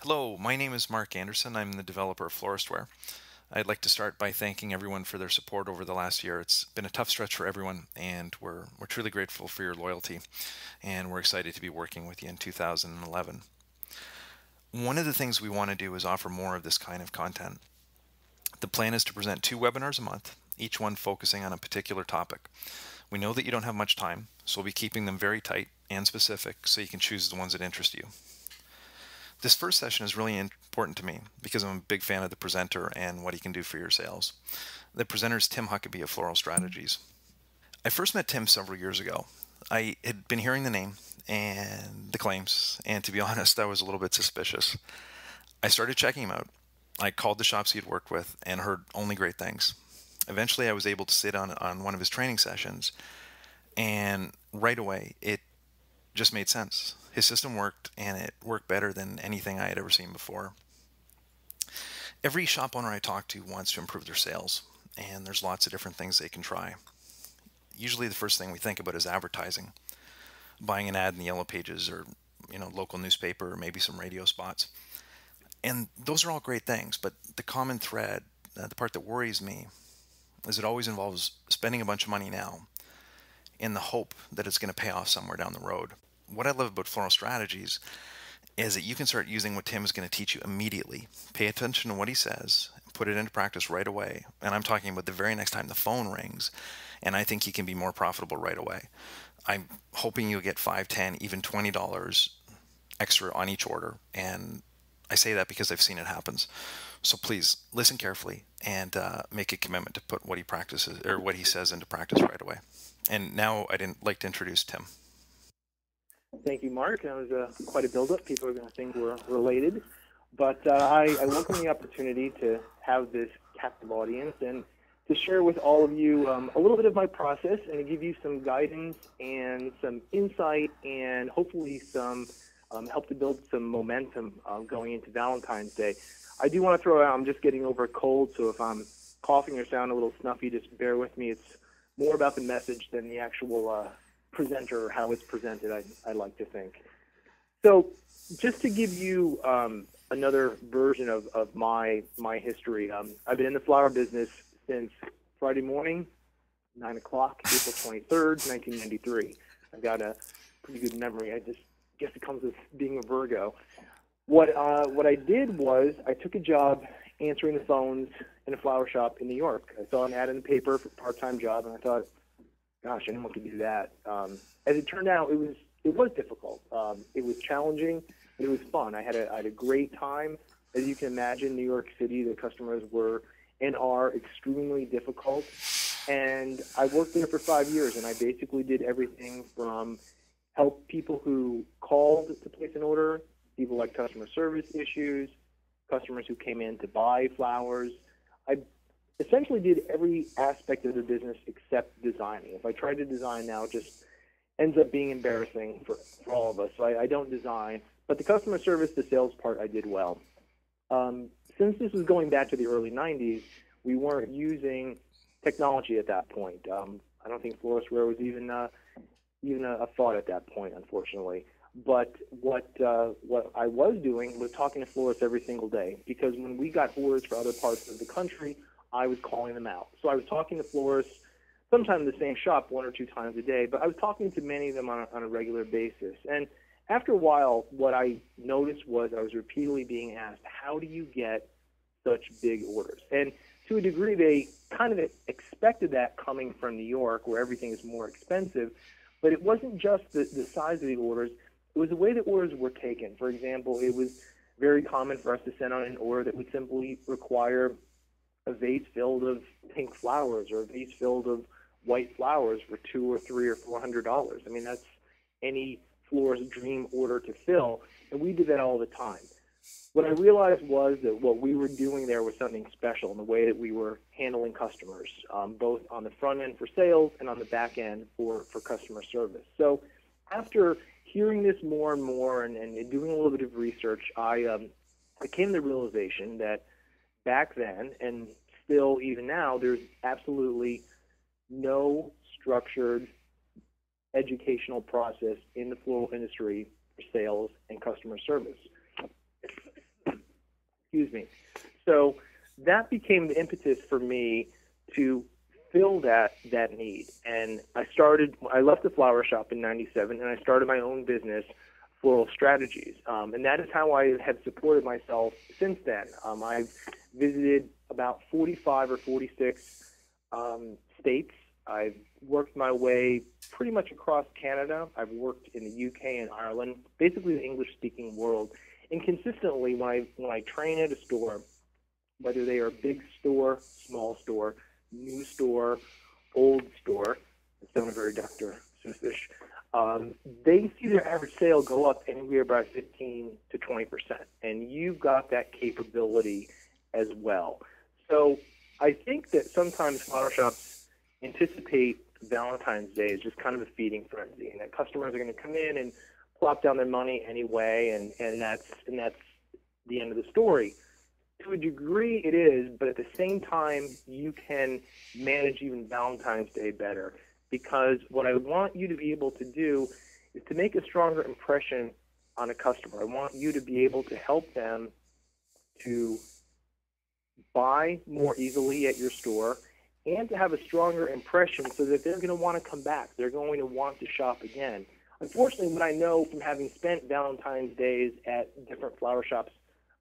Hello, my name is Mark Anderson. I'm the developer of FloristWare. I'd like to start by thanking everyone for their support over the last year. It's been a tough stretch for everyone, and we're truly grateful for your loyalty, and we're excited to be working with you in 2011. One of the things we want to do is offer more of this kind of content. The plan is to present 2 webinars a month, each one focusing on a particular topic. We know that you don't have much time, so we'll be keeping them very tight and specific so you can choose the ones that interest you. This first session is really important to me because I'm a big fan of the presenter and what he can do for your sales. The presenter is Tim Huckabee of FloralStrategies. I first met Tim several years ago. I had been hearing the name and the claims, and to be honest, I was a little bit suspicious. I started checking him out. I called the shops he had worked with and heard only great things. Eventually, I was able to sit on one of his training sessions, and right away, it just made sense. His system worked, and it worked better than anything I had ever seen before. Every shop owner I talk to wants to improve their sales, and there's lots of different things they can try. Usually the first thing we think about is advertising, buying an ad in the yellow pages or local newspaper or maybe some radio spots. And those are all great things, but the common thread, the part that worries me, is it always involves spending a bunch of money now in the hope that it's going to pay off somewhere down the road. What I love about FloralStrategies is that you can start using what Tim is going to teach you immediately. Pay attention to what he says, put it into practice right away. And I'm talking about the very next time the phone rings, and I think you can be more profitable right away. I'm hoping you'll get $5, $10, even $20 extra on each order, and I say that because I've seen it happen. So please listen carefully and make a commitment to put what he practices or what he says into practice right away. And now I'd like to introduce Tim. Thank you, Mark. That was quite a build-up. People are going to think we're related. But I welcome the opportunity to have this captive audience and to share with all of you a little bit of my process and to give you some guidance and some insight and hopefully some help to build some momentum going into Valentine's Day. I do want to throw out, I'm just getting over a cold, so if I'm coughing or sound a little snuffy, just bear with me. It's more about the message than the actual presenter or how it's presented, I like to think. So just to give you another version of my history, I've been in the flower business since Friday morning, 9 o'clock, April 23rd, 1993. I've got a pretty good memory. I just guess it comes with being a Virgo. What I did was I took a job answering the phones in a flower shop in New York. I saw an ad in the paper for a part-time job, and I thought, gosh, anyone could do that. As it turned out, it was difficult. It was challenging, but it was fun. I had a great time. As you can imagine, New York City, the customers were and are extremely difficult. And I worked there for 5 years, and I basically did everything from help people who called to place an order, people like customer service issues, customers who came in to buy flowers. I essentially did every aspect of the business except designing. If I try to design now, it just ends up being embarrassing for all of us. So I don't design. But the customer service, the sales part, I did well. Since this was going back to the early 90s, we weren't using technology at that point. I don't think FloristWare was even a thought at that point, unfortunately. But what I was doing was talking to florists every single day, because when we got orders for other parts of the country, I was calling them out. So I was talking to florists, sometimes in the same shop 1 or 2 times a day, but I was talking to many of them on a regular basis. And after a while, what I noticed was I was repeatedly being asked, how do you get such big orders? And to a degree, they kind of expected that coming from New York, where everything is more expensive. But it wasn't just the size of the orders. It was the way that orders were taken. For example, it was very common for us to send out an order that would simply require a vase filled of pink flowers or a vase filled of white flowers for $200 or $300 or $400. I mean, that's any florist's dream order to fill, and we did that all the time. What I realized was that what we were doing there was something special in the way that we were handling customers, both on the front end for sales and on the back end for customer service. So after hearing this more and more and doing a little bit of research, I came to the realization that back then, and still even now, there's absolutely no structured educational process in the floral industry for sales and customer service. Excuse me. So that became the impetus for me to fill that need. And I left the flower shop in '97, and I started my own business, FloralStrategies. And that is how I have supported myself since then. I've visited about 45 or 46 states. I've worked my way pretty much across Canada. I've worked in the UK and Ireland, basically the English-speaking world. And consistently, when I train at a store, whether they are a big store, small store, new store, old store, it sounded very Dr. Seussish, they see their average sale go up anywhere by 15 to 20%. And you've got that capability as well. So I think that sometimes flower shops anticipate Valentine's Day as just kind of a feeding frenzy, and that customers are going to come in and plop down their money anyway, and that's the end of the story. To a degree, it is, but at the same time, you can manage even Valentine's Day better, because what I want you to be able to do is to make a stronger impression on a customer. I want you to be able to help them to buy more easily at your store and to have a stronger impression so that they're going to want to come back. They're going to want to shop again. Unfortunately, what I know from having spent Valentine's Days at different flower shops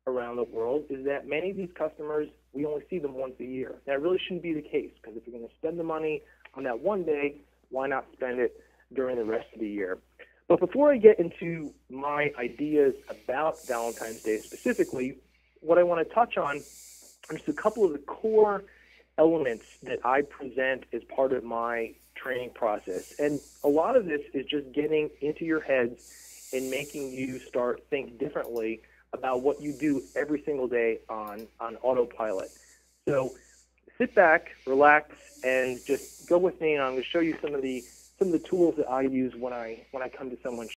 around the world is that many of these customers, we only see them once a year. That really shouldn't be the case, because if you're going to spend the money on that one day, why not spend it during the rest of the year? But before I get into my ideas about Valentine's Day specifically, what I want to touch on are just a couple of the core elements that I present as part of my training process. And a lot of this is just getting into your heads and making you start think differently about what you do every single day on autopilot. So sit back, relax, and just go with me, and I'm going to show you some of the tools that I use when I come to someone's